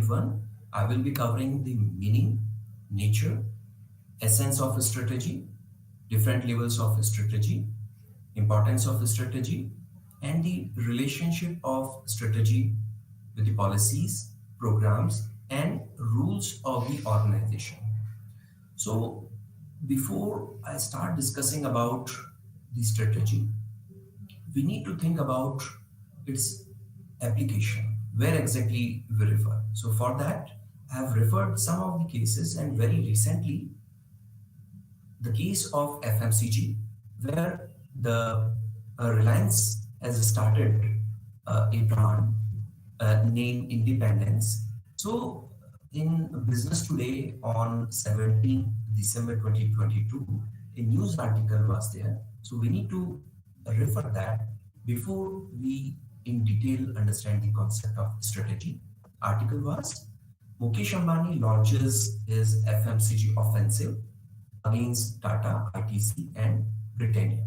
2021, I will be covering the meaning, nature, essence of a strategy, different levels of strategy, importance of strategy, and the relationship of strategy with the policies, programs, and rules of the organization. So, before I start discussing about the strategy, we need to think about its application, where exactly we refer. So, for that, I have referred some of the cases, and very recently, the case of FMCG, where the Reliance has started a brand named Independence. So, in Business Today on 17 December 2022, a news article was there. So, we need to refer that before we in detail understand the concept of strategy. Article was Mukesh Ambani launches his FMCG offensive against Tata, ITC, and Britannia.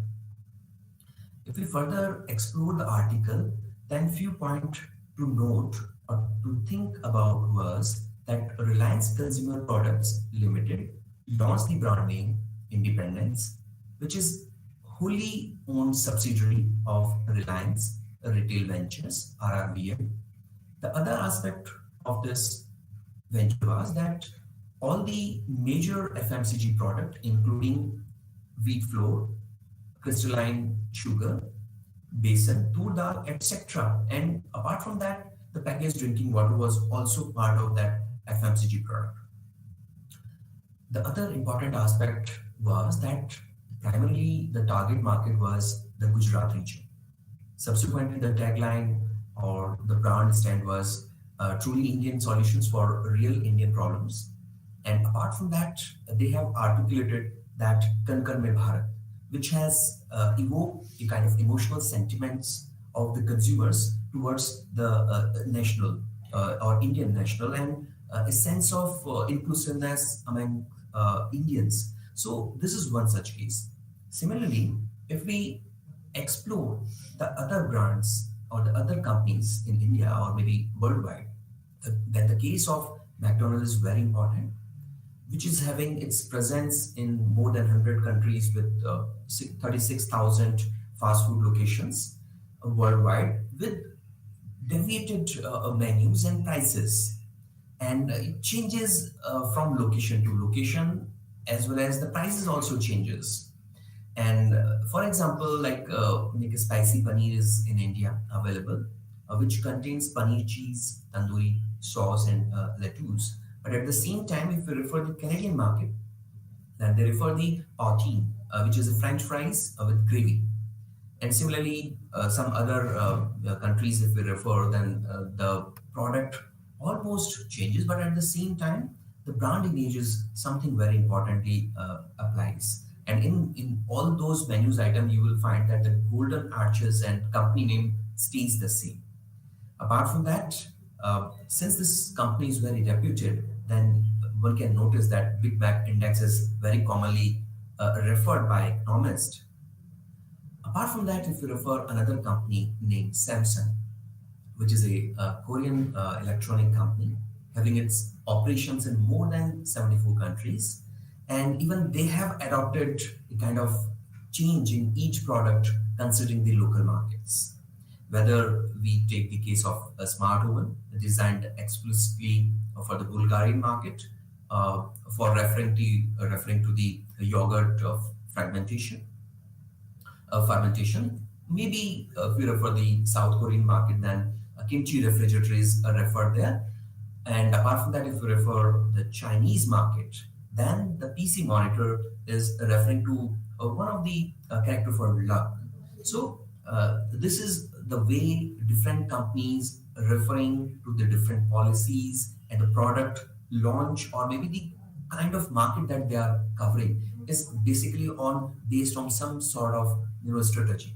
If we further explore the article, then few point to note or to think about was that Reliance Consumer Products Limited launched the brand name Independence, which is wholly owned subsidiary of Reliance Retail Ventures (RRVL). The other aspect of this venture was that all the major FMCG product, including wheat flour, crystalline sugar, besan, tur dal, etc. And apart from that, the packaged drinking water was also part of that FMCG product. The other important aspect was that primarily the target market was the Gujarat region. Subsequently, the tagline or the brand stand was truly Indian solutions for real Indian problems. And apart from that, they have articulated that Kankar Mein Bharat, which has evoked a kind of emotional sentiments of the consumers towards the national or Indian national, and a sense of inclusiveness among Indians. So this is one such case. Similarly, if we explore the other brands or the other companies in India or maybe worldwide, then the case of McDonald's is very important, which is having its presence in more than 100 countries with 36,000 fast food locations worldwide with deviated menus and prices. And it changes from location to location, as well as the prices also changes. And for example, like make a spicy paneer is in India available, which contains paneer cheese, tandoori sauce, and lettuce. But at the same time, if we refer the Canadian market, then they refer the poutine, which is a French fries with gravy. And similarly, some other countries, if we refer, then the product almost changes, but at the same time, the brand image is something very importantly applies. And in all those menus items, you will find that the golden arches and company name stays the same. Apart from that, since this company is very reputed, then one can notice that Big Mac index is very commonly referred by economists. Apart from that, if you refer another company named Samsung, which is a Korean electronic company having its operations in more than 74 countries, and even they have adopted a kind of change in each product considering the local markets. Whether we take the case of a smart oven designed explicitly for the Bulgarian market, for referring to the yogurt of fermentation. Maybe if we refer the South Korean market, then kimchi refrigerator is referred there. And apart from that, if we refer the Chinese market, then the PC monitor is referring to one of the character for luck. So this is the way different companies referring to the different policies and the product launch, or maybe the kind of market that they are covering is basically on based on some sort of strategy.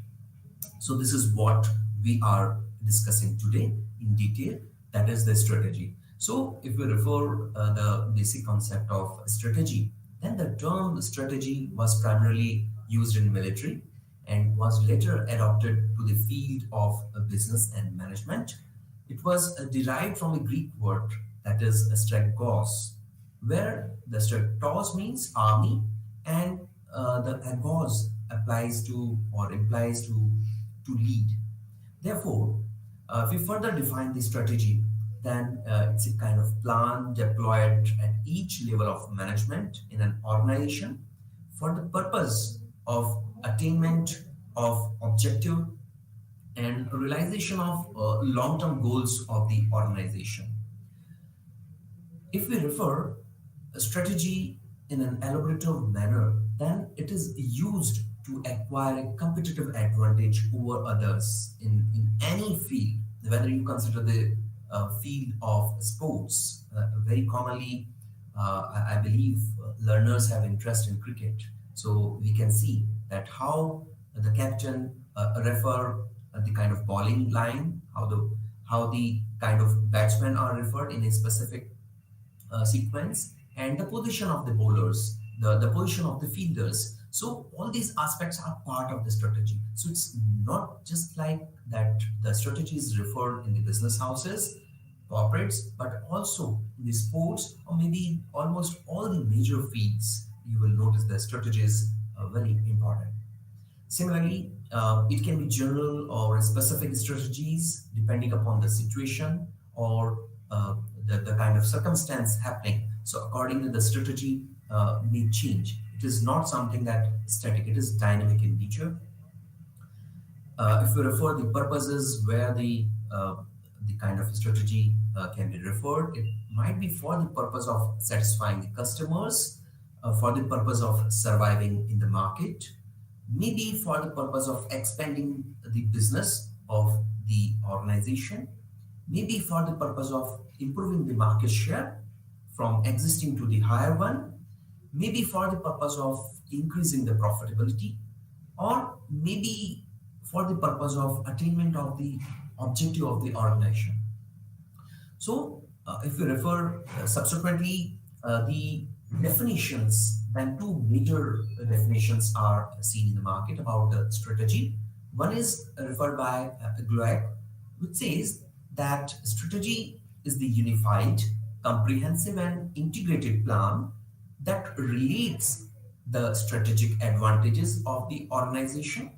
So this is what we are discussing today in detail. That is the strategy. So if we refer the basic concept of strategy, then the term strategy was primarily used in military and was later adopted to the field of business and management. It was derived from a Greek word that is stragos, where the stratos means army and the agos applies to or implies to lead. Therefore, if we further define the strategy, then it's a kind of plan deployed at each level of management in an organization for the purpose of attainment of objective and realization of long-term goals of the organization. If we refer a strategy in an elaborative manner, then it is used to acquire a competitive advantage over others in any field, whether you consider the field of sports. Very commonly, I believe learners have interest in cricket. So we can see that how the captain refer the kind of bowling line, how the kind of batsmen are referred in a specific sequence, and the position of the bowlers, the position of the fielders. So all these aspects are part of the strategy. So it's not just like that the strategy is referred in the business houses, corporates, but also in the sports or maybe almost all the major fields. You will notice the strategy is very important. Similarly, it can be general or specific strategies depending upon the situation or the kind of circumstance happening. So, accordingly, the strategy may change. It is not something that is static, it is dynamic in nature. If we refer the purposes where the kind of strategy can be referred, it might be for the purpose of satisfying the customers, for the purpose of surviving in the market, maybe for the purpose of expanding the business of the organization, maybe for the purpose of improving the market share from existing to the higher one, maybe for the purpose of increasing the profitability, or maybe for the purpose of attainment of the objective of the organization. So, if we refer subsequently, the definitions, then two major definitions are seen in the market about the strategy. One is referred by Gloak, which says that strategy is the unified, comprehensive, and integrated plan that relates the strategic advantages of the organization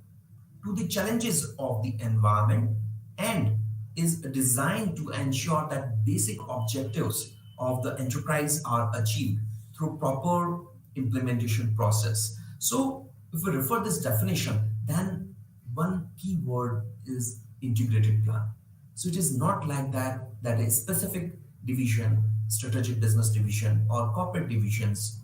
to the challenges of the environment and is designed to ensure that basic objectives of the enterprise are achieved through proper implementation process. So if we refer this definition, then one key word is integrated plan. So it is not like that a specific division, strategic business division or corporate divisions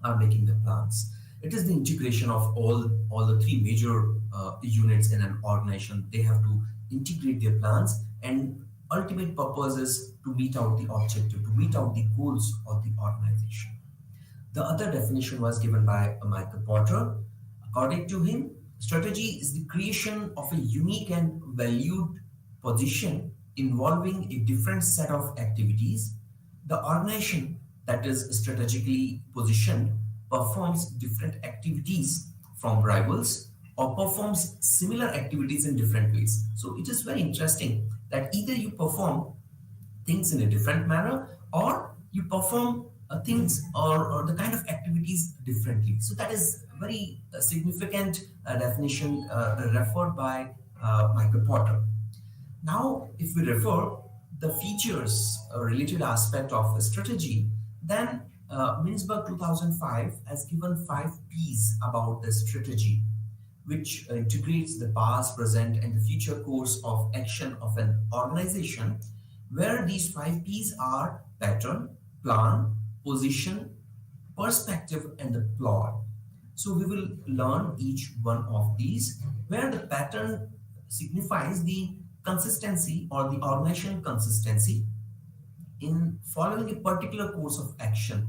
are making the plans. It is the integration of all the three major units in an organization. They have to integrate their plans, and ultimate purpose is to meet out the objective, to meet out the goals of the organization. The other definition was given by Michael Porter. According to him, strategy is the creation of a unique and valued position involving a different set of activities. The organization that is strategically positioned performs different activities from rivals or performs similar activities in different ways. So it is very interesting that either you perform things in a different manner or you perform things or the kind of activities differently. So that is very significant definition referred by Michael Porter. Now, if we refer the features related aspect of a strategy, then Minsberg 2005 has given 5 P's about the strategy, which integrates the past, present, and the future course of action of an organization, where these 5 P's are pattern, plan, position, perspective, and the plot. So we will learn each one of these, where the pattern signifies the consistency or the organizational consistency in following a particular course of action.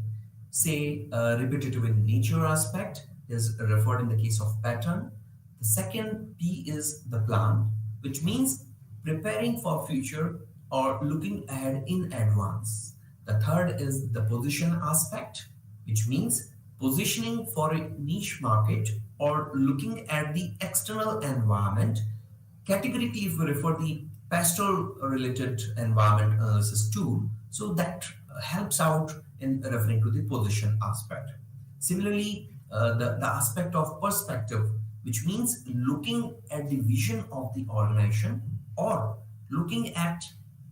Say repetitive in nature aspect is referred in the case of pattern. The second P is the plan, which means preparing for future or looking ahead in advance. The third is the position aspect, which means positioning for a niche market or looking at the external environment. Categorically, if we refer the pastoral related environment analysis tool, So that helps out in referring to the position aspect. Similarly, the aspect of perspective, which means looking at the vision of the organization or looking at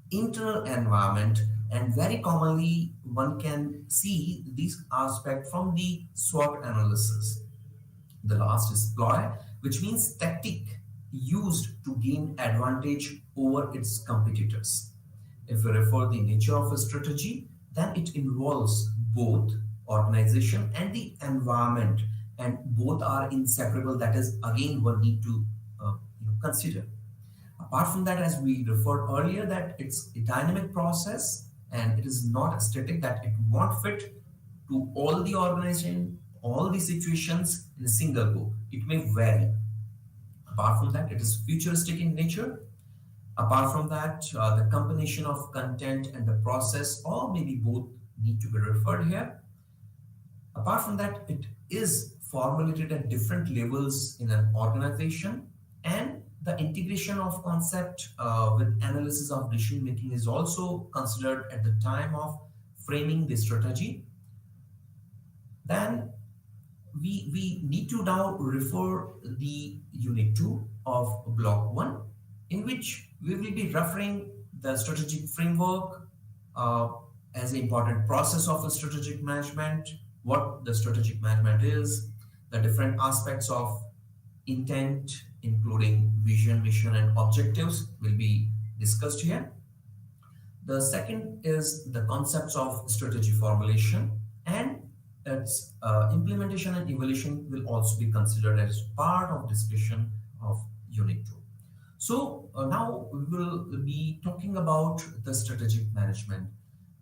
internal environment, and very commonly one can see this aspect from the SWOT analysis. The last is ploy, which means tactic used to gain advantage over its competitors. If we refer the nature of a strategy, then it involves both organization and the environment, and both are inseparable. That is again one need to consider. Apart from that, as we referred earlier, that it's a dynamic process and it is not static, that it won't fit to all the organization, all the situations in a single go. It may vary. Apart from that, it is futuristic in nature. Apart from that, the combination of content and the process, or maybe both, need to be referred here. Apart from that, it is formulated at different levels in an organization, and the integration of concept with analysis of decision making is also considered at the time of framing the strategy. Then we need to now refer the unit 2 of block 1, in which we will be referring the strategic framework uh, as an important process of a strategic management, what the strategic management is, the different aspects of intent, including vision, mission, and objectives, will be discussed here. The second is the concepts of strategy formulation, and its implementation and evaluation will also be considered as part of discussion of Unit 2. So now we will be talking about the strategic management.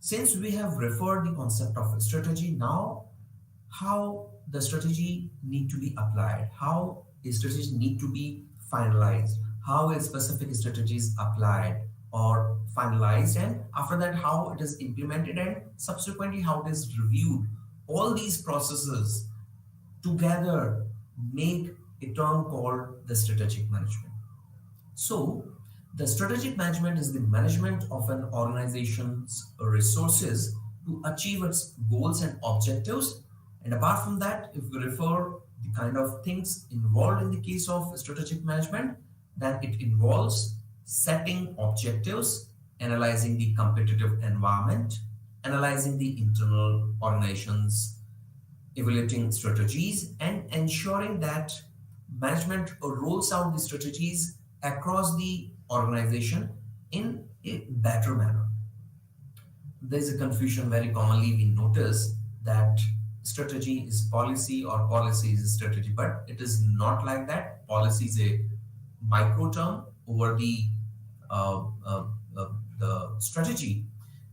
Since we have referred the concept of strategy, now how the strategy need to be applied, how a strategy need to be finalized, how a specific strategy is applied or finalized, and after that how it is implemented, and subsequently how it is reviewed. All these processes together make a term called the strategic management. So, the strategic management is the management of an organization's resources to achieve its goals and objectives. And apart from that, if we refer the kind of things involved in the case of strategic management, then it involves setting objectives, analyzing the competitive environment, analyzing the internal organization's evaluating strategies, and ensuring that management rolls out the strategies across the organization in a better manner. There's a confusion very commonly we notice that strategy is policy or policy is strategy, but it is not like that. Policy is a micro term over uh, uh, the strategy,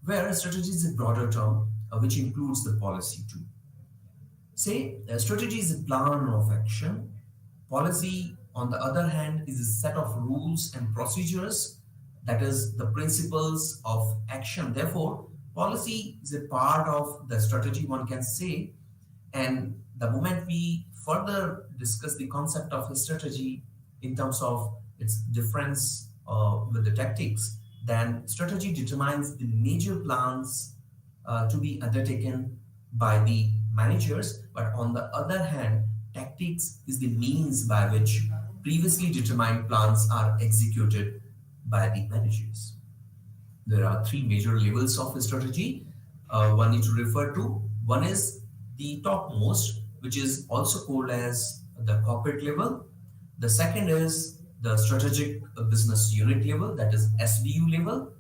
where strategy is a broader term which includes the policy too. Say, a strategy is a plan of action. Policy, on the other hand, is a set of rules and procedures, that is, the principles of action. Therefore, policy is a part of the strategy, one can say. And the moment we further discuss the concept of a strategy in terms of its difference with the tactics, then strategy determines the major plans to be undertaken by the managers, but on the other hand, tactics is the means by which previously determined plans are executed by the managers. There are three major levels of strategy one need to refer to. One is the topmost, which is also called as the corporate level. The second is the strategic business unit level, that is SBU level.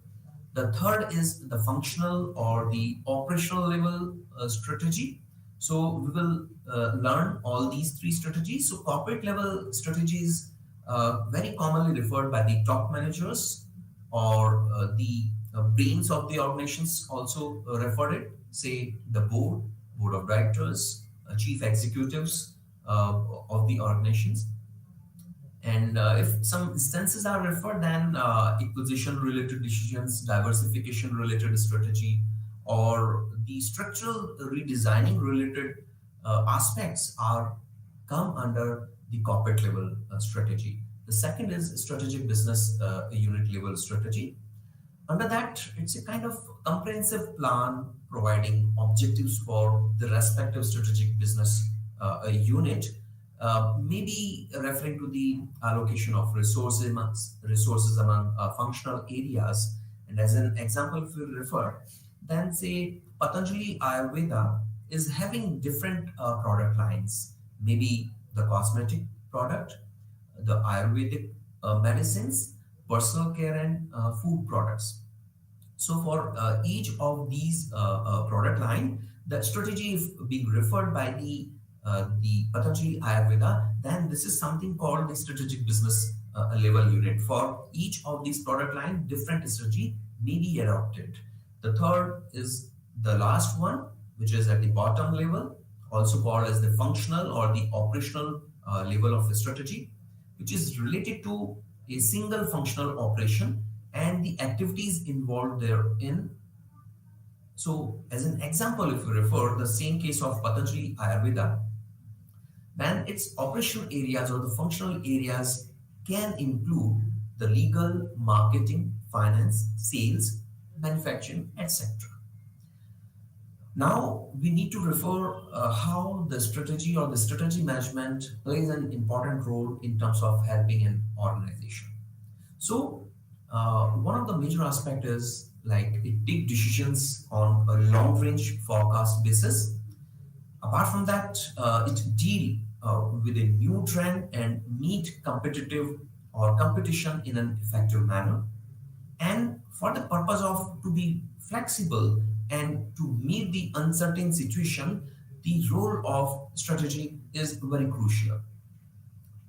The third is the functional or the operational level strategy. So we will learn all these three strategies. So corporate level strategies very commonly referred by the top managers or the brains of the organizations also referred it, say the board of directors, chief executives of the organizations. And if some instances are referred, then acquisition related decisions, diversification related strategy, or the structural redesigning related aspects are come under the corporate level strategy. The second is strategic business unit level strategy. Under that, it's a kind of comprehensive plan providing objectives for the respective strategic business unit, may be referring to the allocation of resources among functional areas. And as an example, if we refer, then say Patanjali Ayurveda is having different product lines, maybe the cosmetic product, the Ayurvedic medicines, personal care, and food products. So for each of these product line, the strategy is being referred by the Patanjali Ayurveda, then this is something called the strategic business level unit. For each of these product line, different strategy may be adopted. The third is the last one, which is at the bottom level, also called as the functional or the operational level of the strategy, which is related to a single functional operation and the activities involved therein. So, as an example, if we refer the same case of Patanjali Ayurveda, then its operational areas or the functional areas can include the legal, marketing, finance, sales, manufacturing, etc. Now, we need to refer how the strategy or the strategy management plays an important role in terms of helping an organization. So, one of the major aspects is like it take decisions on a long range forecast basis. Apart from that, it deal with a new trend and meet competitive or competition in an effective manner. And for the purpose of to be flexible and to meet the uncertain situation, the role of strategy is very crucial.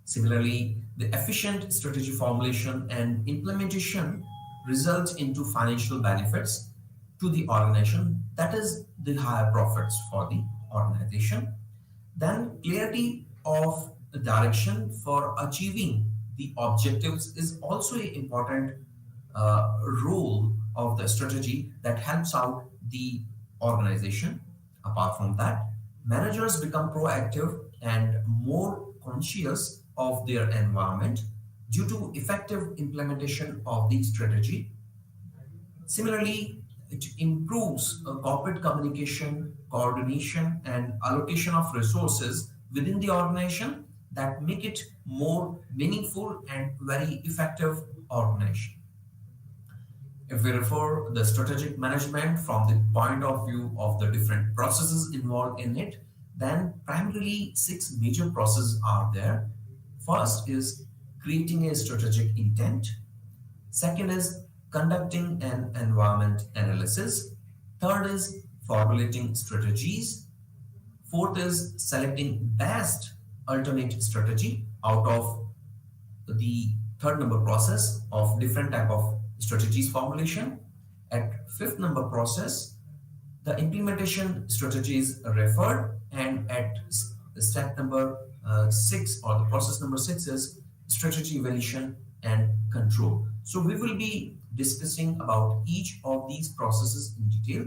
Similarly, the efficient strategy formulation and implementation results into financial benefits to the organization, that is the higher profits for the organization. Then clarity of the direction for achieving the objectives is also an important role of the strategy that helps out the organization. Apart from that, managers become proactive and more conscious of their environment due to effective implementation of the strategy. Similarly, it improves corporate communication, coordination, and allocation of resources within the organization that make it more meaningful and very effective organization. If we refer the strategic management from the point of view of the different processes involved in it, then primarily six major processes are there. First is creating a strategic intent. Second is conducting an environment analysis. Third is formulating strategies. Fourth is selecting best alternate strategy out of the third number process of different type of strategies formulation. At fifth number process, the implementation strategy is referred, and at step number six or the process number six is strategy evaluation and control. So we will be discussing about each of these processes in detail.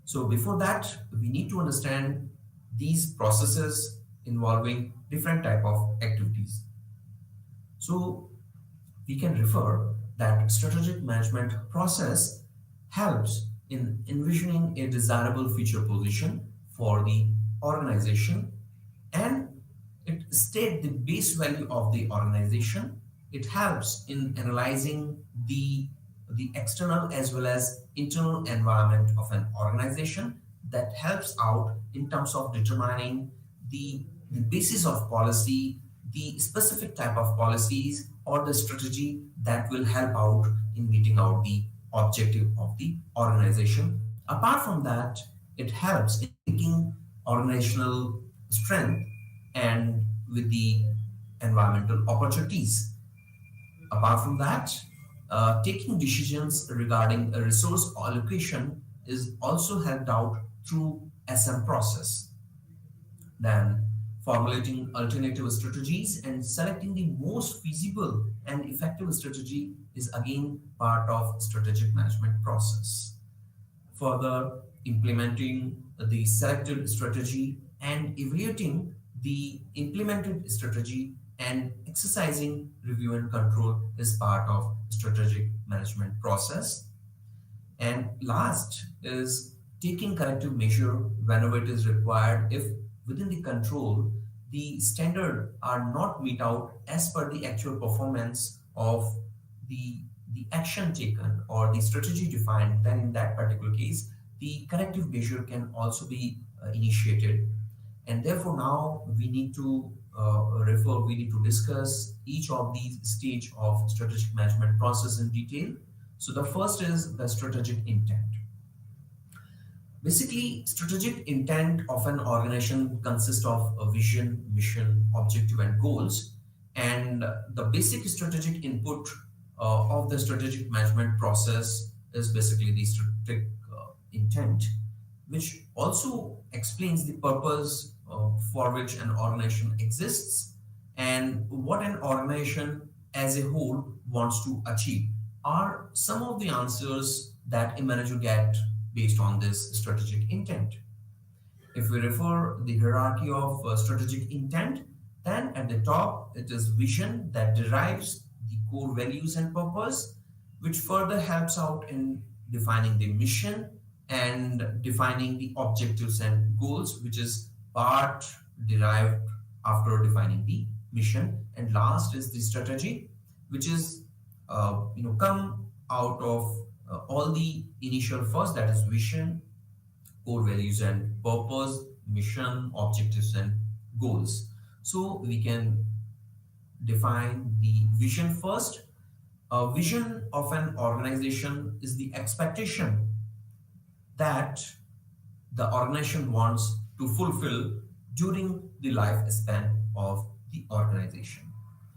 So before that, we need to understand these processes involving different type of activities. So we can refer that strategic management process helps in envisioning a desirable future position for the organization, and it states the base value of the organization. It helps in analyzing the external as well as internal environment of an organization, that helps out in terms of determining the basis of policy, the specific type of policies or the strategy that will help out in meeting out the objective of the organization. Apart from that, it helps in taking organizational strength and with the environmental opportunities. Apart from that, taking decisions regarding a resource allocation is also helped out through SM process. Then formulating alternative strategies and selecting the most feasible and effective strategy is again part of strategic management process. Further, implementing the selected strategy and evaluating the implemented strategy and exercising review and control is part of strategic management process. And last is taking corrective measure whenever it is required if within the control the standard are not meet out as per the actual performance of the the action taken or the strategy defined, then in that particular case the corrective measure can also be initiated. And therefore now we need to discuss each of these stage of strategic management process in detail. So the first is the strategic intent. Basically, strategic intent of an organization consists of a vision, mission, objective, and goals. And the basic strategic input of the strategic management process is basically the strategic intent, which also explains the purpose for which an organization exists and what an organization as a whole wants to achieve are some of the answers that a manager get based on this strategic intent. If we refer the hierarchy of strategic intent, then at the top it is vision that derives the core values and purpose, which further helps out in defining the mission and defining the objectives and goals, which is part derived after defining the mission. And last is the strategy, which is come out of all the initial first, that is vision, core values and purpose, mission, objectives, and goals. So we can define the vision first. A vision of an organization is the expectation that the organization wants to fulfill during the lifespan of the organization.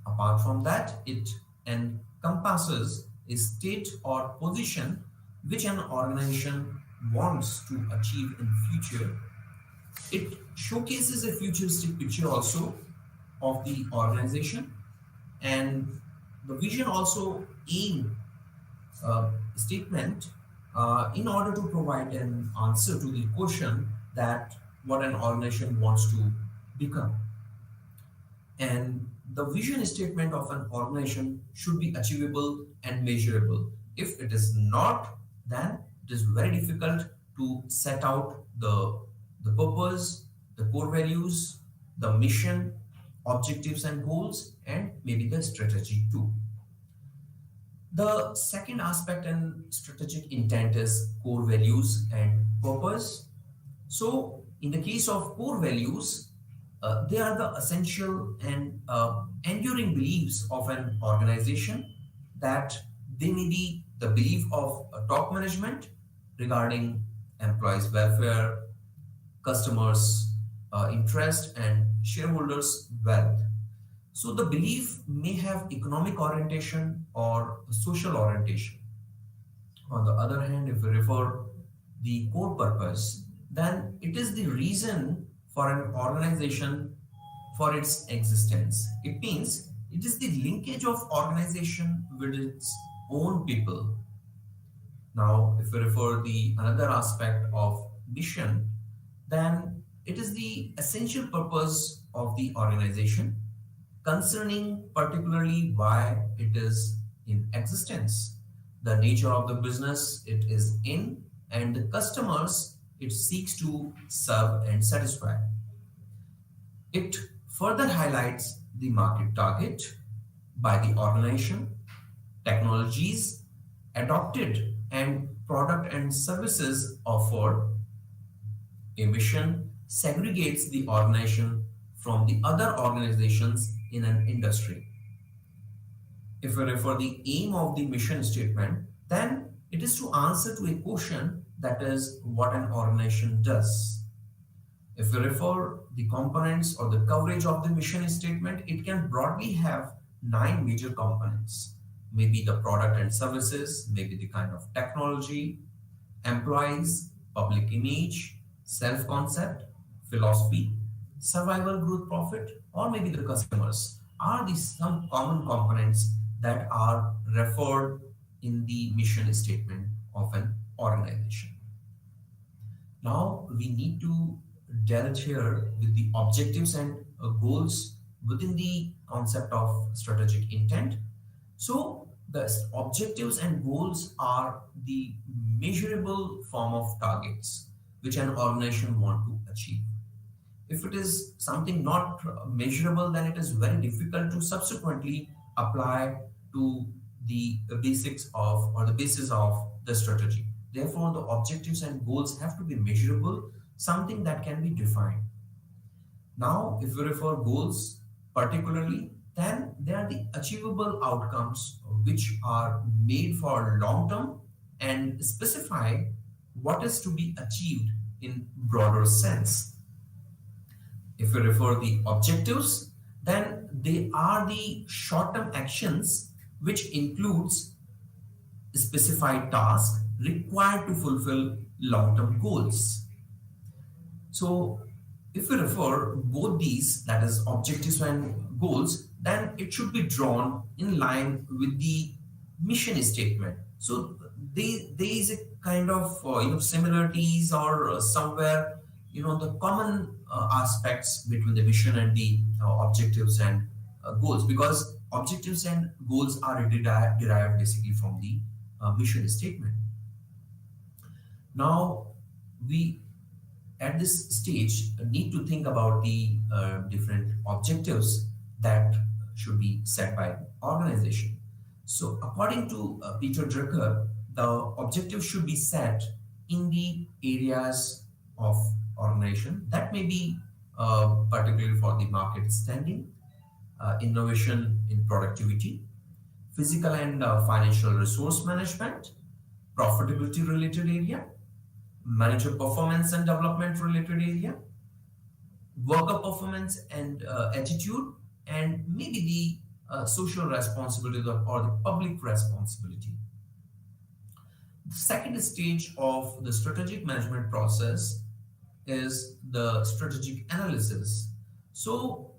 Apart from that, it encompasses a state or position which an organization wants to achieve in future. It showcases a futuristic picture also of the organization, and the vision also aim statement in order to provide an answer to the question that what an organization wants to become. And the vision statement of an organization should be achievable and measurable. If it is not, then it is very difficult to set out the purpose, the core values, the mission, objectives and goals, and maybe the strategy too. The second aspect in strategic intent is core values and purpose. So, in the case of core values, they are the essential and enduring beliefs of an organization, that they may be the belief of top management regarding employees' welfare, customers' interest, and shareholders' wealth. So the belief may have economic orientation or social orientation. On the other hand, if we refer the core purpose, then it is the reason for an organization for its existence. It means it is the linkage of organization with its own people. Now, if we refer the another aspect of mission, then it is the essential purpose of the organization concerning particularly why it is in existence, the nature of the business it is in, and the customers it seeks to serve and satisfy. It further highlights the market target by the organization, technologies adopted, and product and services offered. A mission segregates the organization from the other organizations in an industry. If we refer the aim of the mission statement, then it is to answer to a question, that is what an organization does. If we refer the components or the coverage of the mission statement, it can broadly have nine major components. Maybe the product and services, maybe the kind of technology, employees, public image, self-concept, philosophy, survival, growth, profit, or maybe the customers are these some common components that are referred in the mission statement of an organization. Now we need to delve here with the objectives and goals within the concept of strategic intent. So The objectives and goals are the measurable form of targets which an organization want to achieve. If it is something not measurable, then it is very difficult to subsequently apply to the basics of or the basis of the strategy. Therefore, the objectives and goals have to be measurable, something that can be defined. Now, if we refer goals particularly, then they are the achievable outcomes which are made for long term and specify what is to be achieved in broader sense. If we refer the objectives, then they are the short-term actions which includes specified tasks required to fulfill long-term goals. So if we refer both these, that is objectives and goals, then it should be drawn in line with the mission statement. So there is a kind of similarities or somewhere the common aspects between the mission and the objectives and goals, because objectives and goals are derived basically from the mission statement. Now we at this stage need to think about the different objectives that should be set by organization. So according to Peter Drucker, the objective should be set in the areas of organization that may be particularly for the market standing, innovation in productivity, physical and financial resource management, profitability related area, manager performance and development related area, worker performance and attitude, and maybe the social responsibility or the public responsibility. The second stage of the strategic management process is the strategic analysis. So,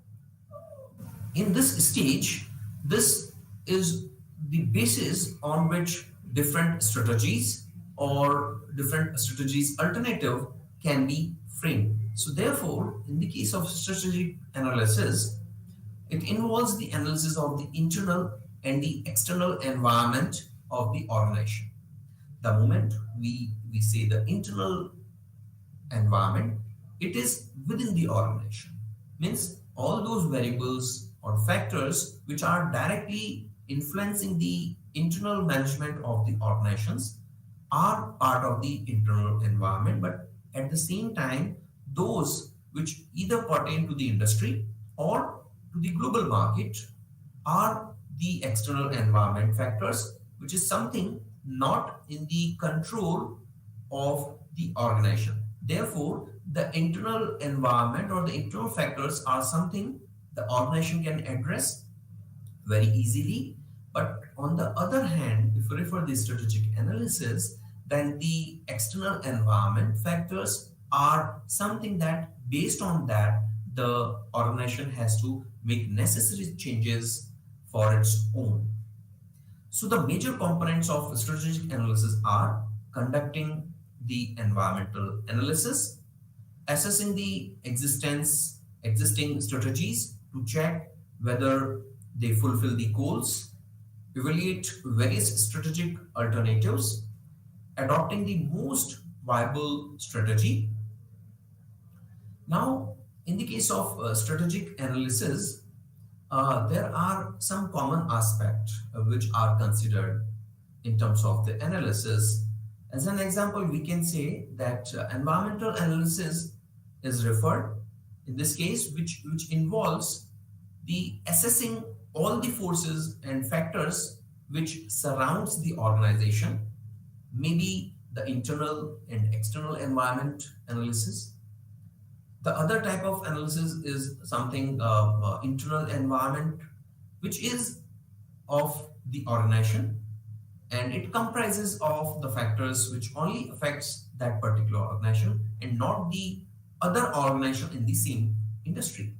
in this stage, this is the basis on which different strategies or different strategies alternative can be framed. So therefore, in the case of strategic analysis, it involves the analysis of the internal and the external environment of the organization. The moment we say the internal environment, it is within the organization. Means all those variables or factors which are directly influencing the internal management of the organizations are part of the internal environment, but at the same time, those which either pertain to the industry or to the global market are the external environment factors, which is something not in the control of the organization. Therefore, the internal environment or the internal factors are something the organization can address very easily. But on the other hand, if we refer the strategic analysis, then the external environment factors are something that based on that the organization has to make necessary changes for its own. So the major components of strategic analysis are conducting the environmental analysis, assessing the existing strategies to check whether they fulfill the goals, evaluate various strategic alternatives, adopting the most viable strategy. Now, in the case of strategic analysis, there are some common aspects which are considered in terms of the analysis. As an example, we can say that environmental analysis is referred in this case, which involves the assessing all the forces and factors which surrounds the organization, maybe the internal and external environment analysis. The other type of analysis is something internal environment, which is of the organization, and it comprises of the factors which only affects that particular organization and not the other organization in the same industry.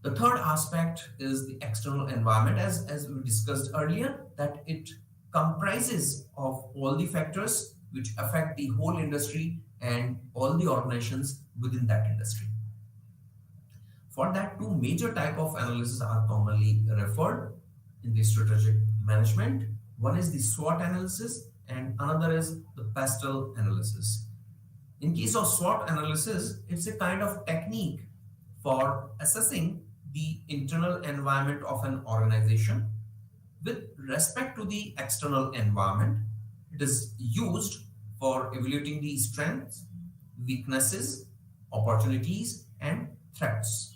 The third aspect is the external environment, as we discussed earlier, that it comprises of all the factors which affect the whole industry and all the organizations within that industry. For that, two major type of analysis are commonly referred in the strategic management. One is the SWOT analysis and another is the pastel analysis. In case of SWOT analysis, it's a kind of technique for assessing the internal environment of an organization with respect to the external environment. It is used for evaluating the strengths, weaknesses, opportunities, and threats.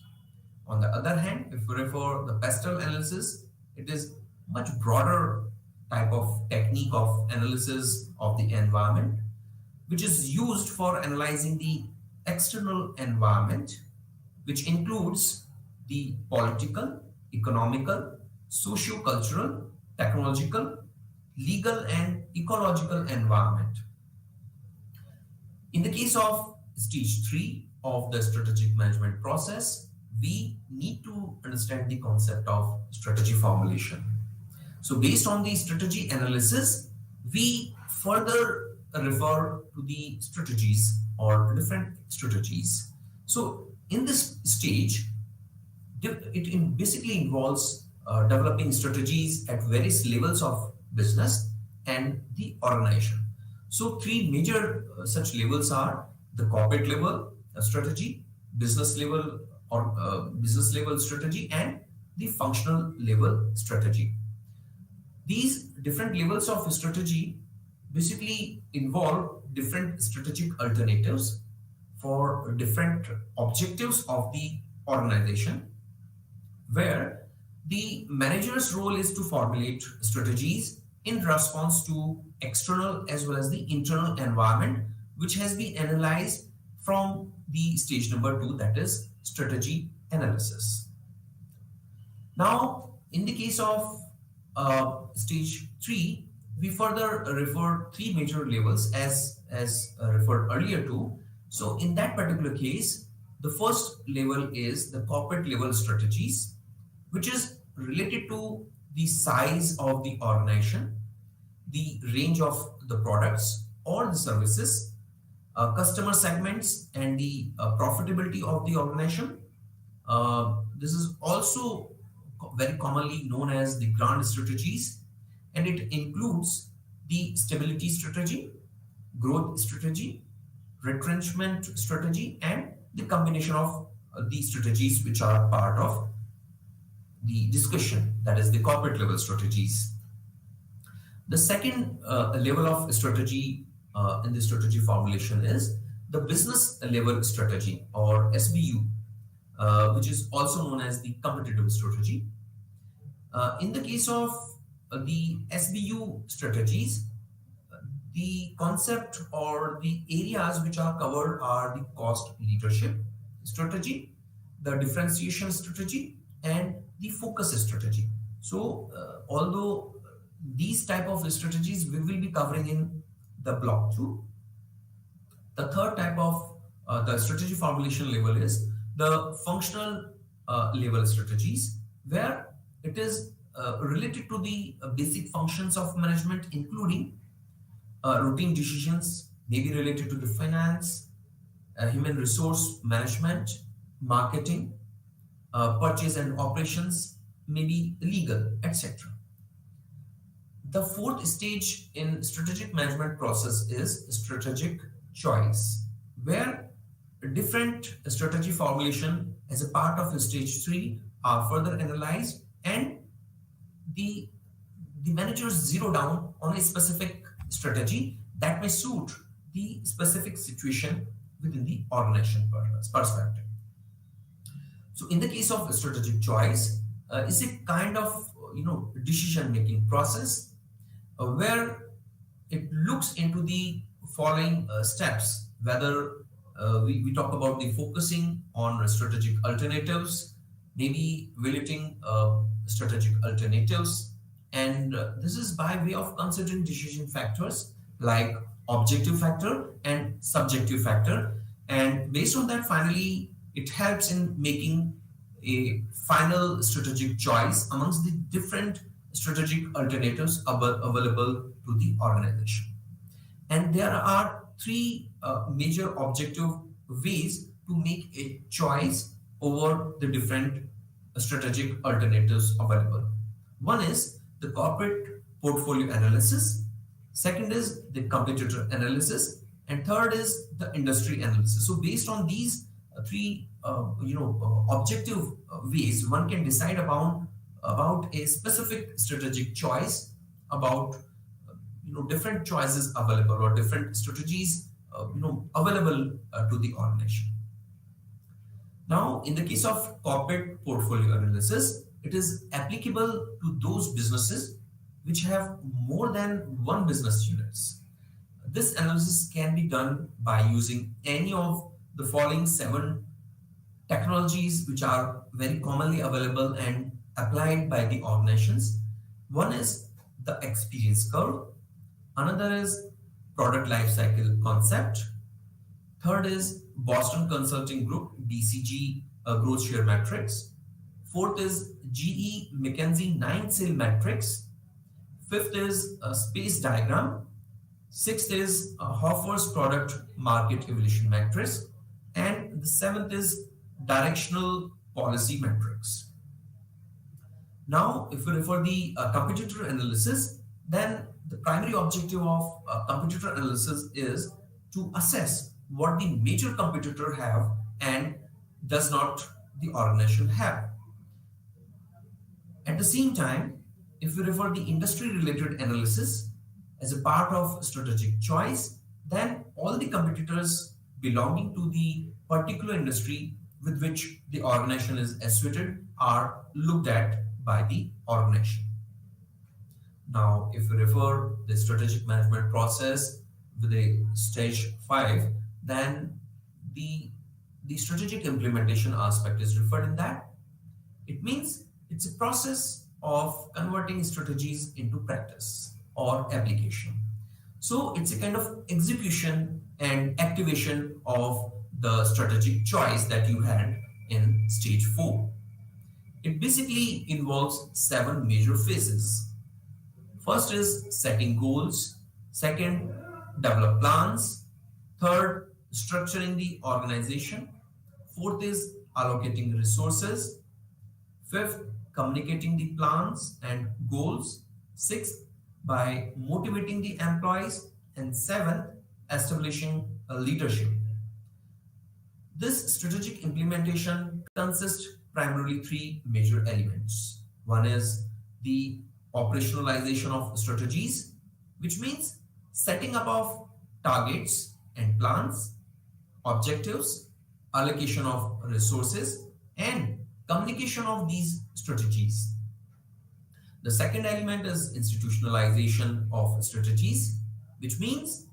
On the other hand, if we refer the pastel analysis, it is much broader type of technique of analysis of the environment, which is used for analyzing the external environment, which includes the political, economical, socio-cultural, technological, legal, and ecological environment. In the case of stage 3 of the strategic management process, we need to understand the concept of strategy formulation. So based on the strategy analysis, we further refer to the strategies or different strategies. So in this stage, it basically involves developing strategies at various levels of business and the organization. So three major such levels are the corporate level strategy, business level or business level strategy, and the functional level strategy. These different levels of strategy basically involve different strategic alternatives for different objectives of the organization, where the manager's role is to formulate strategies in response to external as well as the internal environment, which has been analyzed from the stage number 2, that is strategy analysis. Now, in the case of stage 3, we further refer three major levels as referred earlier to. So in that particular case, the first level is the corporate level strategies, which is related to the size of the organization, the range of the products or the services, customer segments, and the profitability of the organization. This is also very commonly known as the grand strategies, and it includes the stability strategy, growth strategy, retrenchment strategy, and the combination of these strategies which are part of the discussion, that is the corporate level strategies. The second level of strategy in the strategy formulation is the business level strategy or SBU, which is also known as the competitive strategy. In the case of the SBU strategies, the concept or the areas which are covered are the cost leadership strategy, the differentiation strategy, and the focus strategy. So, although these type of strategies we will be covering in the block 2, the third type of the strategy formulation level is the functional level strategies, where it is related to the basic functions of management, including routine decisions, maybe related to the finance, human resource management, marketing, purchase and operations, maybe legal, etc. The fourth stage in strategic management process is strategic choice, where different strategy formulation as a part of stage 3 are further analyzed, and the managers zero down on a specific strategy that may suit the specific situation within the organization perspective. So in the case of strategic choice, it's a kind of decision making process where it looks into the following steps, whether we talk about the focusing on strategic alternatives, maybe evaluating strategic alternatives, and this is by way of considering decision factors like objective factor and subjective factor, and based on that, finally it helps in making a final strategic choice amongst the different strategic alternatives available to the organization. And there are three major objective ways to make a choice over the different strategic alternatives available. One is the corporate portfolio analysis, second is the competitor analysis, and third is the industry analysis. So based on these three objective ways, one can decide about a specific strategic choice, about different choices available or different strategies available to the organization. Now, in the case of corporate portfolio analysis, it is applicable to those businesses which have more than one business units. This analysis can be done by using any of the following seven technologies which are very commonly available and applied by the organizations. One is the experience curve, another is product life cycle concept, third is Boston Consulting Group BCG growth share matrix, fourth is GE McKinsey 9 sale matrix, fifth is a space diagram, sixth is Hoffer's product market evolution matrix, and the seventh is directional policy matrix. Now, if we refer the competitor analysis, then the primary objective of competitor analysis is to assess what the major competitor have and does not the organization have. At the same time, if we refer the industry related analysis as a part of strategic choice, then all the competitors belonging to the particular industry with which the organization is associated are looked at by the organization. Now, if we refer the strategic management process with a stage 5, then the strategic implementation aspect is referred in that. It means it's a process of converting strategies into practice or application. So it's a kind of execution and activation of the strategic choice that you had in stage 4. It basically involves 7 major phases. First is setting goals, second, develop plans, third, structuring the organization, fourth is allocating resources, fifth, communicating the plans and goals, sixth, by motivating the employees, and seventh, establishing a leadership. This strategic implementation consists primarily 3 major elements. One is the operationalization of strategies, which means setting up of targets and plans, objectives, allocation of resources, and communication of these strategies. The second element is institutionalization of strategies, which means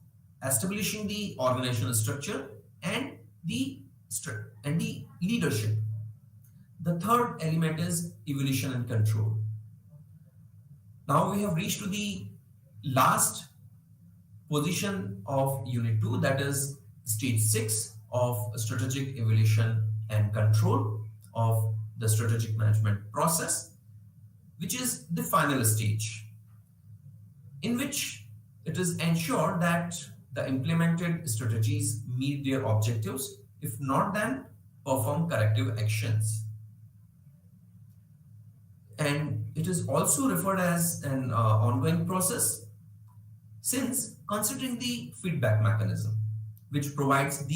establishing the organizational structure and the leadership. The third element is evolution and control. Now we have reached to the last position of unit 2, that is stage 6 of strategic evaluation and control of the strategic management process, which is the final stage, in which it is ensured that the implemented strategies meet their objectives. If not, then perform corrective actions. And it is also referred as an ongoing process, since considering the feedback mechanism, which is provided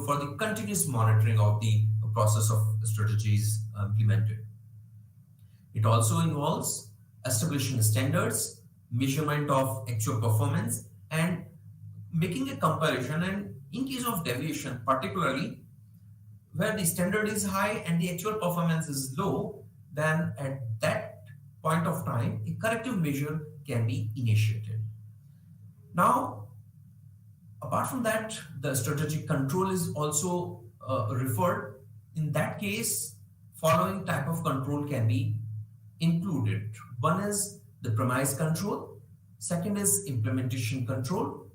for the continuous monitoring of the process of strategies implemented. It also involves establishing standards, measurement of actual performance, and making a comparison, and in case of deviation, particularly where the standard is high and the actual performance is low, then at that point of time, a corrective measure can be initiated. Now, apart from that, the strategic control is also referred. In that case, following type of control can be included. One is the premise control, second is implementation control,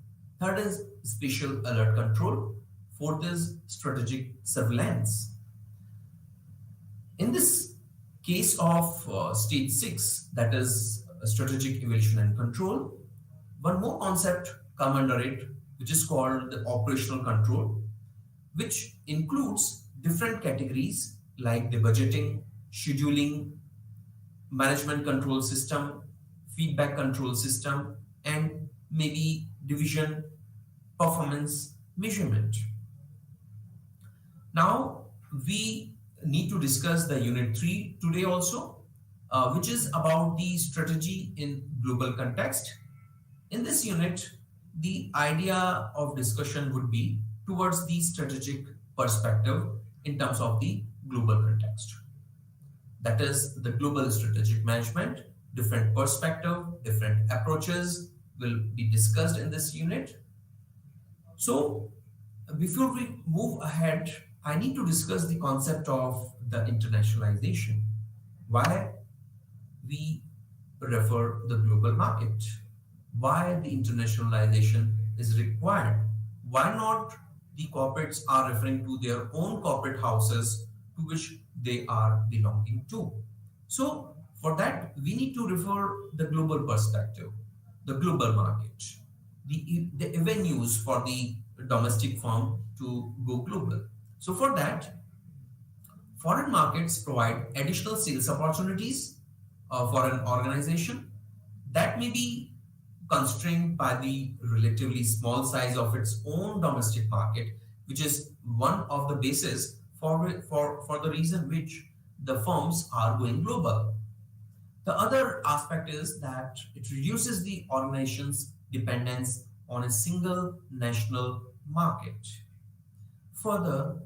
third is spatial alert control, fourth is strategic surveillance. In this case of stage 6, that is strategic evaluation and control, one more concept come under it, which is called the operational control, which includes different categories like the budgeting, scheduling, management control system, feedback control system, and maybe division performance measurement. Now, we need to discuss the unit 3 today also, which is about the strategy in global context. In this unit, the idea of discussion would be towards the strategic perspective in terms of the global context. That is the global strategic management, different perspective, different approaches will be discussed in this unit. So, before we move ahead, I need to discuss the concept of the internationalization. Why we refer the global market? Why the internationalization is required? Why not the corporates are referring to their own corporate houses to which they are belonging to? So, for that, we need to refer the global perspective, the global market, the avenues for the domestic firm to go global. So, for that, foreign markets provide additional sales opportunities for an organization that may be constrained by the relatively small size of its own domestic market, which is one of the bases for the reason which the firms are going global. The other aspect is that it reduces the organization's dependence on a single national market. Further,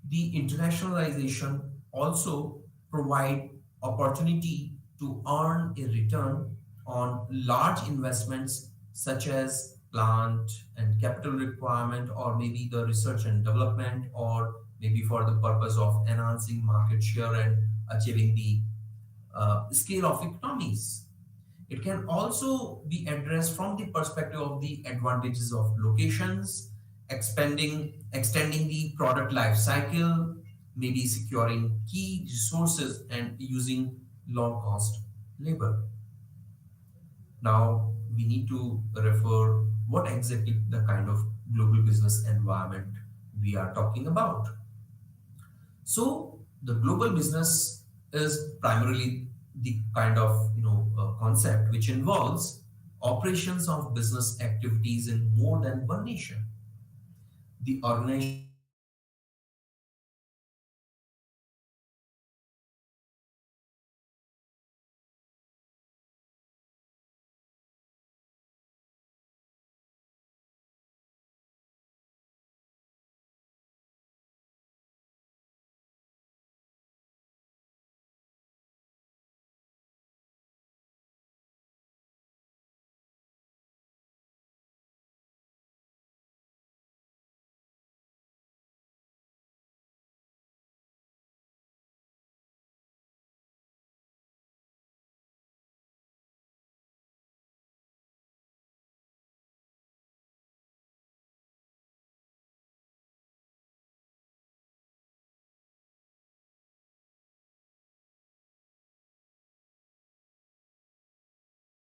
the internationalization also provide opportunity to earn a return on large investments such as plant and capital requirement, or maybe the research and development, or maybe for the purpose of enhancing market share and achieving the scale of economies. It can also be addressed from the perspective of the advantages of locations, extending the product life cycle, maybe securing key resources and using low cost labor. Now we need to refer what exactly the kind of global business environment we are talking about. So the global business is primarily the kind of concept which involves operations of business activities in more than one nation. The organization operates globally and provides services to multiple customers across geographies, regions, and geographies.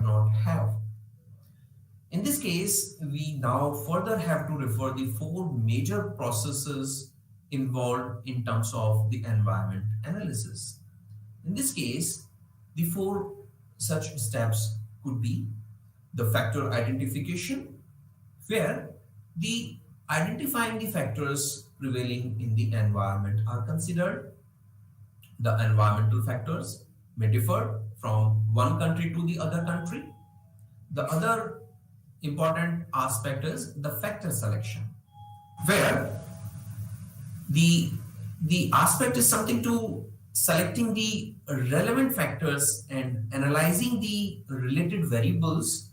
Not have. In this case, we now further have to refer the four major processes involved in terms of the environment analysis. In this case, the four such steps could be the factor identification, where the identifying the factors prevailing in the environment are considered. The environmental factors may differ from one country to the other country. The other important aspect is the factor selection, where the the aspect is something to selecting the relevant factors and analyzing the related variables,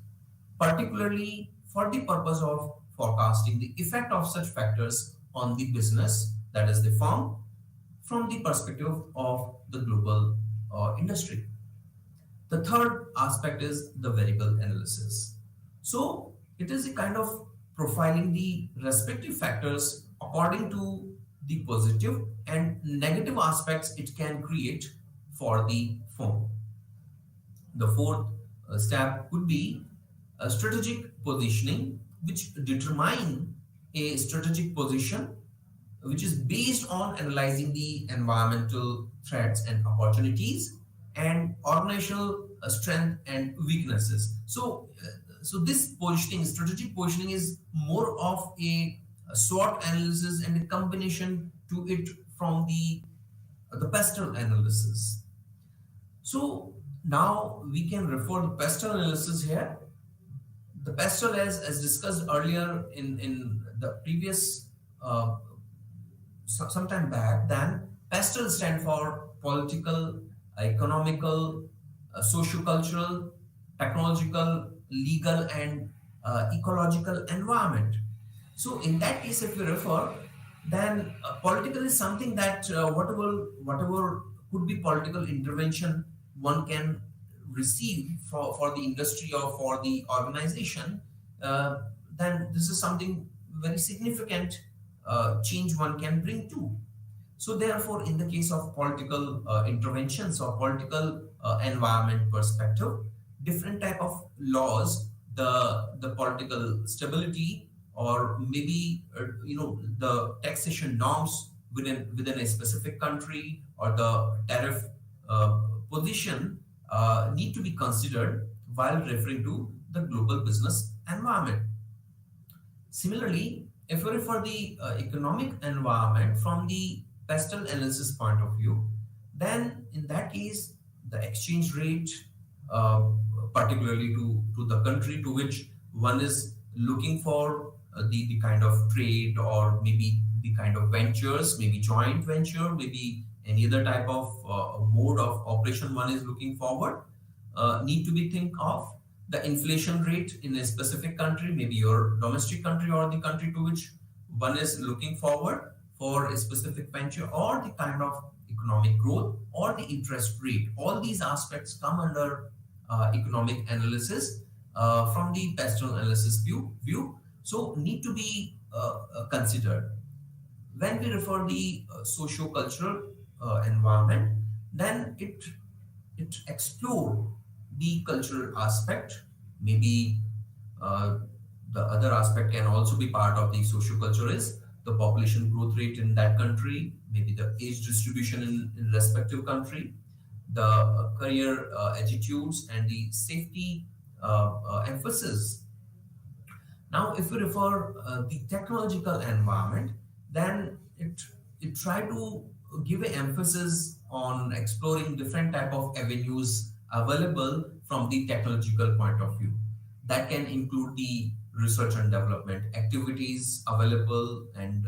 particularly for the purpose of forecasting the effect of such factors on the business, that is the firm, from the perspective of the global industry. The third aspect is the variable analysis. So it is a kind of profiling the respective factors according to the positive and negative aspects it can create for the firm. The fourth step could be a strategic positioning, which determine a strategic position which is based on analyzing the environmental threats and opportunities and organizational strength and weaknesses. So this positioning, strategic positioning, is more of a SWOT analysis and a combination to it from the pestle analysis. So now we can refer to pestle analysis here. The pestle, as discussed earlier in the previous some time back, then PESTEL stand for political, economical, socio-cultural, technological, legal, and ecological environment. So in that case, if you refer, then political is something that whatever could be political intervention one can receive for the industry or for the organization, uh, then this is something very significant change one can bring to. So therefore, in the case of political interventions or political environment perspective, different type of laws, the political stability, or maybe the taxation norms within a specific country, or the tariff uh, position need to be considered while referring to the global business environment. Similarly, if we refer the economic environment from the pestle analysis point of view, then in that case, the exchange rate, uh, particularly to the country to which one is looking for the kind of trade, or maybe the kind of ventures, maybe joint venture, maybe any other type of mode of operation one is looking forward, need to be think of the inflation rate in a specific country, maybe your domestic country or the country to which one is looking forward for a specific venture, or the kind of economic growth or the interest rate. All these aspects come under economic analysis from the pastoral analysis view. So need to be considered. When we refer the socio-cultural environment, then it explore the cultural aspect. Maybe uh, the other aspect can also be part of the socio-culture is the population growth rate in that country, maybe the age distribution in respective country, the career attitudes, and the safety emphasis. Now, if we refer the technological environment, then it try to give an emphasis on exploring different type of avenues available from the technological point of view. That can include the research and development activities available, and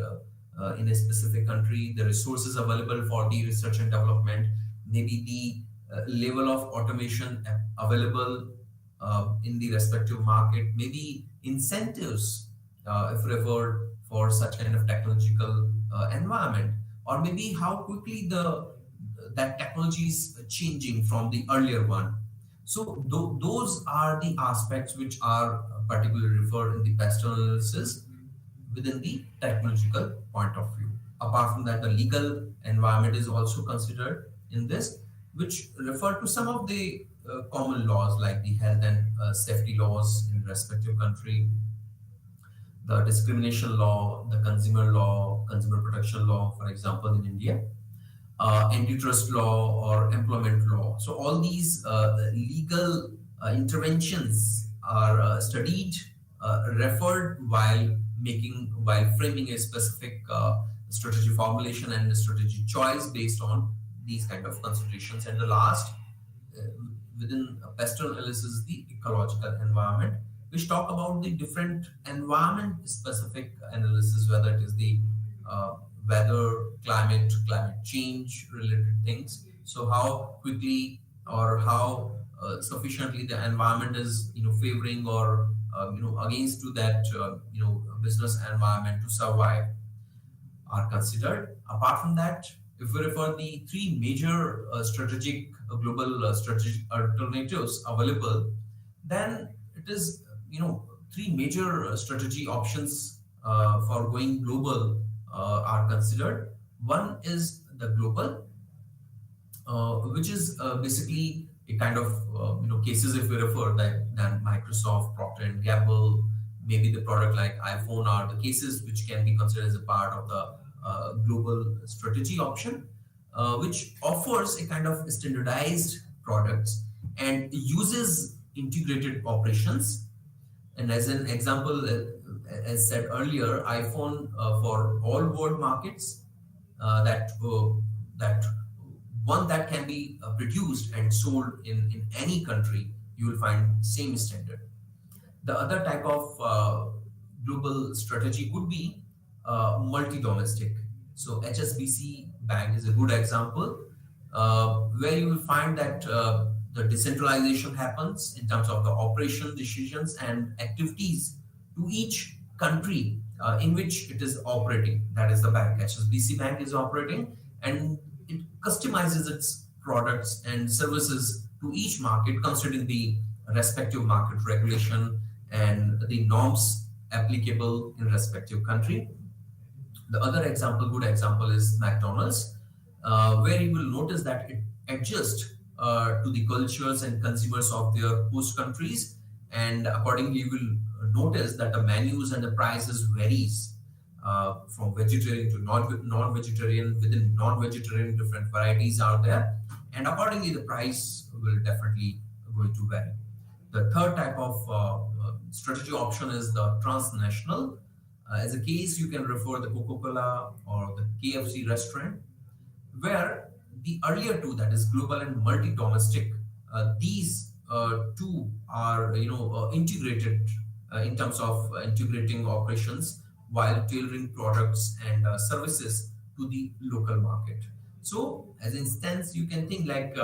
in a specific country, the resources available for the research and development, maybe the level of automation available in the respective market, maybe incentives if referred for such kind of technological environment, or maybe how quickly the that technology is changing from the earlier one. So those are the aspects which are particularly referred in the pastoral analysis within the technological point of view. Apart from that, the legal environment is also considered in this, which refer to some of the common laws like the health and safety laws in respective country, the discrimination law, the consumer law, consumer protection law, for example, in India, antitrust law or employment law. So all these legal interventions are studied, referred while framing a specific strategy formulation and strategy choice based on these kind of considerations. And the last, uh, within pastoral analysis, the ecological environment, which talk about the different environment specific analysis, whether it is the uh, weather, climate change related things. So how quickly or how sufficiently the environment is favoring or against to that business environment to survive are considered. Apart from that, if we refer the three major strategic global strategic alternatives available, then it is three major strategy options for going global are considered. One is the global, which is basically a kind of cases if we refer that than Microsoft, Procter and Gamble, maybe the product like iPhone are the cases which can be considered as a part of the global strategy option, which offers a kind of standardized products and uses integrated operations. And as an example, as said earlier, iPhone for all world markets, that one that can be produced and sold in any country, you will find same standard. The other type of global strategy could be multi-domestic. So HSBC Bank is a good example, where you will find that the decentralization happens in terms of the operation decisions and activities to each country in which it is operating. That is the bank. HSBC Bank is operating, and it customizes its products and services to each market, considering the respective market regulation and the norms applicable in respective country. The other example, good example, is McDonald's, where you will notice that it adjusts to the cultures and consumers of their host countries, and accordingly, you will notice that the menus and the prices varies from vegetarian to non-vegetarian. Within non-vegetarian, different varieties are there, and accordingly, the price will definitely going to vary. The third type of strategy option is the transnational. As a case, you can refer the Coca-Cola or the KFC restaurant, where the earlier two, that is global and multi-domestic, these two are integrated in terms of integrating operations while tailoring products and services to the local market. So, as instance, you can think like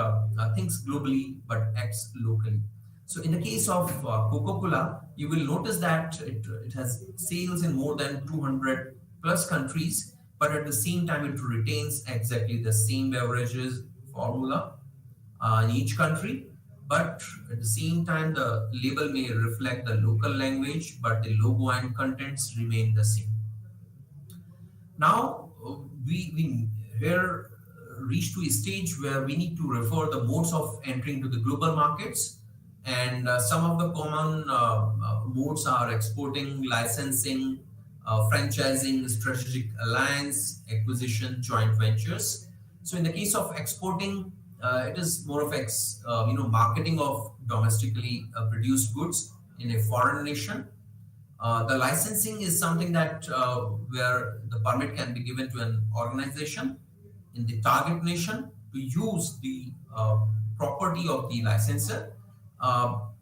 things globally but acts locally. So, in the case of Coca-Cola, you will notice that it has sales in more than 200 plus countries, but at the same time, it retains exactly the same beverages formula in each country. But at the same time, the label may reflect the local language, but the logo and contents remain the same. Now, we here reach to a stage where we need to refer the modes of entering to the global markets. And some of the common modes are exporting, licensing, franchising, strategic alliance, acquisition, joint ventures. So in the case of exporting, it is more of marketing of domestically produced goods in a foreign nation. The licensing is something that where the permit can be given to an organization in the target nation to use the property of the licensor,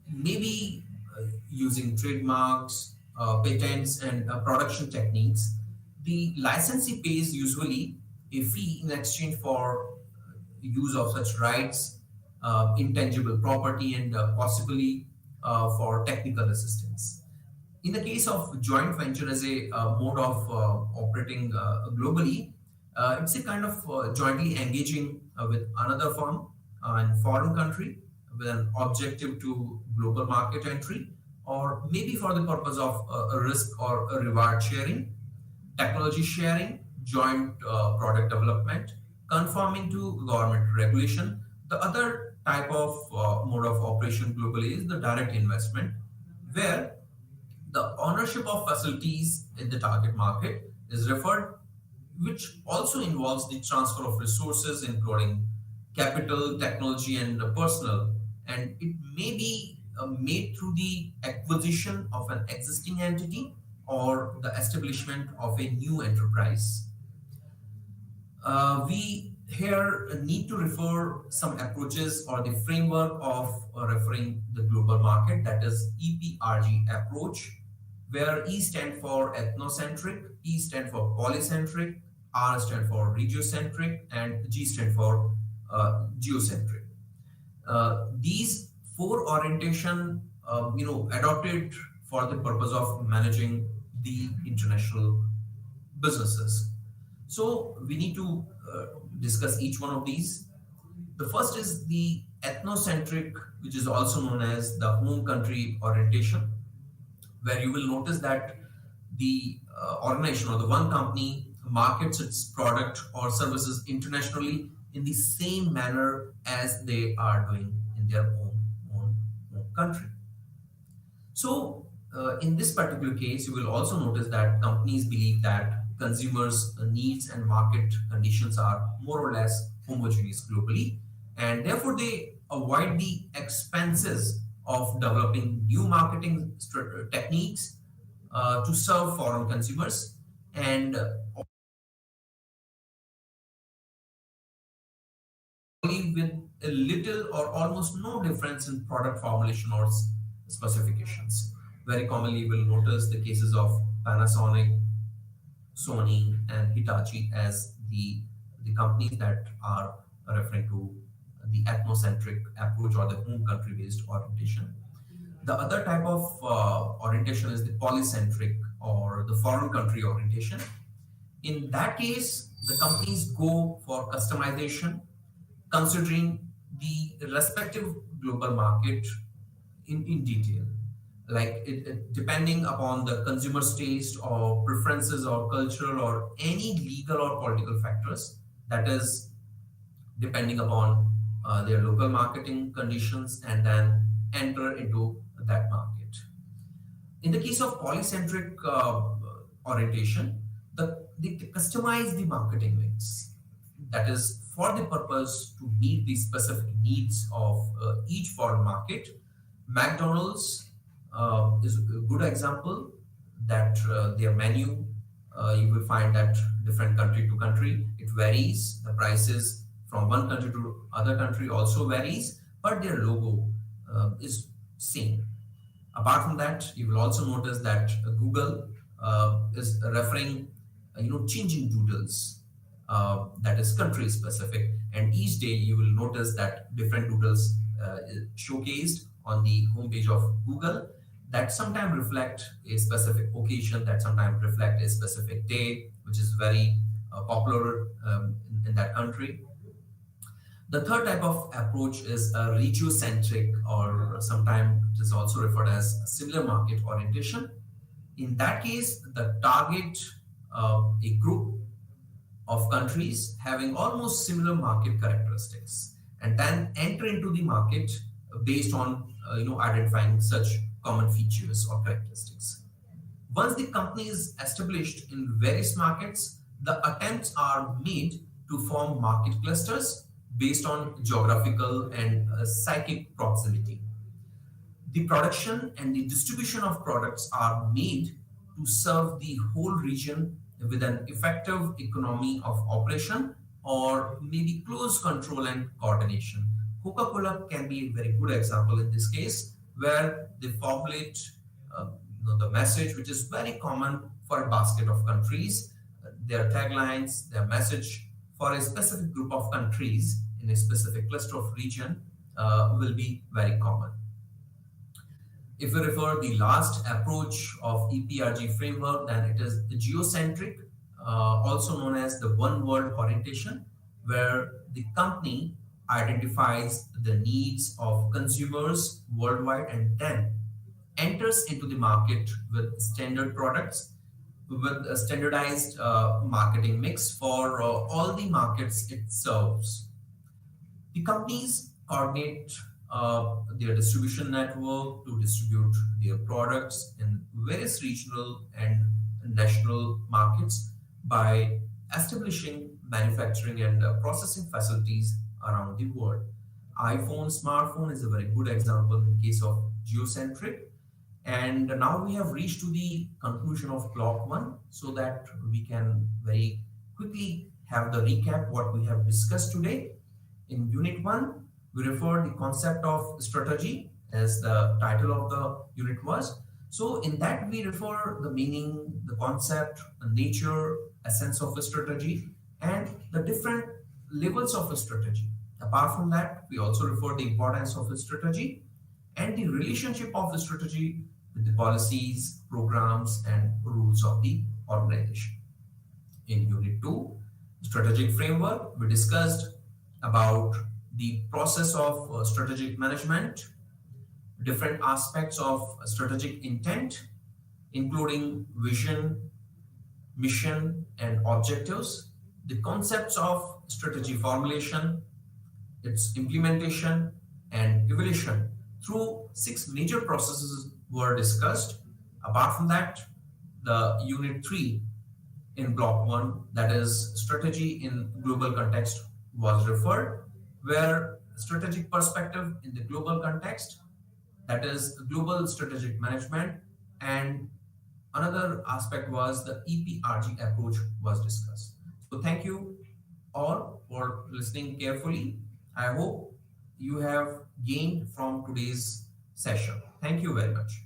maybe using trademarks, patents, and production techniques. The licensee pays usually a fee in exchange for use of such rights, intangible property, and possibly for technical assistance. In the case of joint venture as a mode of operating globally, it's a kind of jointly engaging with another firm in foreign country with an objective to global market entry, or maybe for the purpose of a risk or a reward sharing, technology sharing, joint product development, conforming to government regulation. The other type of mode of operation globally is the direct investment, where the ownership of facilities in the target market is referred, which also involves the transfer of resources, including capital, technology, and personnel. And it may be made through the acquisition of an existing entity or the establishment of a new enterprise. We here need to refer some approaches or the framework of referring the global market, that is EPRG approach, where E stand for ethnocentric, E stand for polycentric, R stand for regiocentric, and G stand for geocentric. These four orientation, adopted for the purpose of managing the international businesses. So we need to discuss each one of these. The first is the ethnocentric, which is also known as the home country orientation, where you will notice that the organization or the one company markets its product or services internationally in the same manner as they are doing in their own country. So, in this particular case, you will also notice that companies believe that consumers' needs and market conditions are more or less homogeneous globally, and therefore they avoid the expenses of developing new marketing techniques to serve foreign consumers, and with a little or almost no difference in product formulation or specifications. Very commonly, you will notice the cases of Panasonic, Sony, and Hitachi as the companies that are referring to the ethnocentric approach or the home country based orientation. The other type of orientation is the polycentric or the foreign country orientation. In that case, the companies go for customization, considering the respective global market in detail. Like depending upon the consumer's taste or preferences or cultural or any legal or political factors, that is depending upon their local marketing conditions, and then enter into that market. In the case of polycentric orientation, they customize the marketing mix. That is for the purpose to meet the specific needs of each foreign market. McDonald's is a good example that their menu, you will find that different country to country, it varies. The prices from one country to other country also varies, but their logo is same. Apart from that, you will also notice that Google is referring, changing doodles. That is country specific, and each day you will notice that different doodles is showcased on the homepage of Google that sometimes reflect a specific occasion, that sometimes reflect a specific day, which is very popular in that country. The third type of approach is a regiocentric, or sometimes it is also referred as similar market orientation. In that case, the target a group of countries having almost similar market characteristics, and then enter into the market based on identifying such common features or characteristics. Once the company is established in various markets, the attempts are made to form market clusters based on geographical and psychic proximity. The production and the distribution of products are made to serve the whole region with an effective economy of operation or maybe close control and coordination. Coca-Cola can be a very good example in this case, where they formulate the message which is very common for a basket of countries. Their taglines, their message for a specific group of countries in a specific cluster of region will be very common. If we refer the last approach of EPRG framework, then it is the geocentric, also known as the one world orientation, where the company identifies the needs of consumers worldwide and then enters into the market with standard products, with a standardized marketing mix for all the markets it serves. The companies coordinate their distribution network to distribute their products in various regional and national markets by establishing manufacturing and processing facilities around the world. iPhone, smartphone is a very good example in case of geocentric. And now we have reached to the conclusion of block one, so that we can very quickly have the recap what we have discussed today. In unit one, we refer the concept of strategy as the title of the unit was. So in that we refer the meaning, the concept, the nature, essence of a strategy, and the different levels of a strategy. Apart from that, we also refer the importance of a strategy and the relationship of the strategy with the policies, programs, and rules of the organization. In Unit 2, strategic framework, we discussed about the process of strategic management, different aspects of strategic intent, including vision, mission, and objectives, the concepts of strategy formulation, its implementation, and evaluation through six major processes were discussed. Apart from that, the Unit 3 in Block 1, that is strategy in global context, was referred, where strategic perspective in the global context, that is global strategic management, and another aspect was the EPRG approach was discussed. So thank you all for listening carefully. I hope you have gained from today's session. Thank you very much.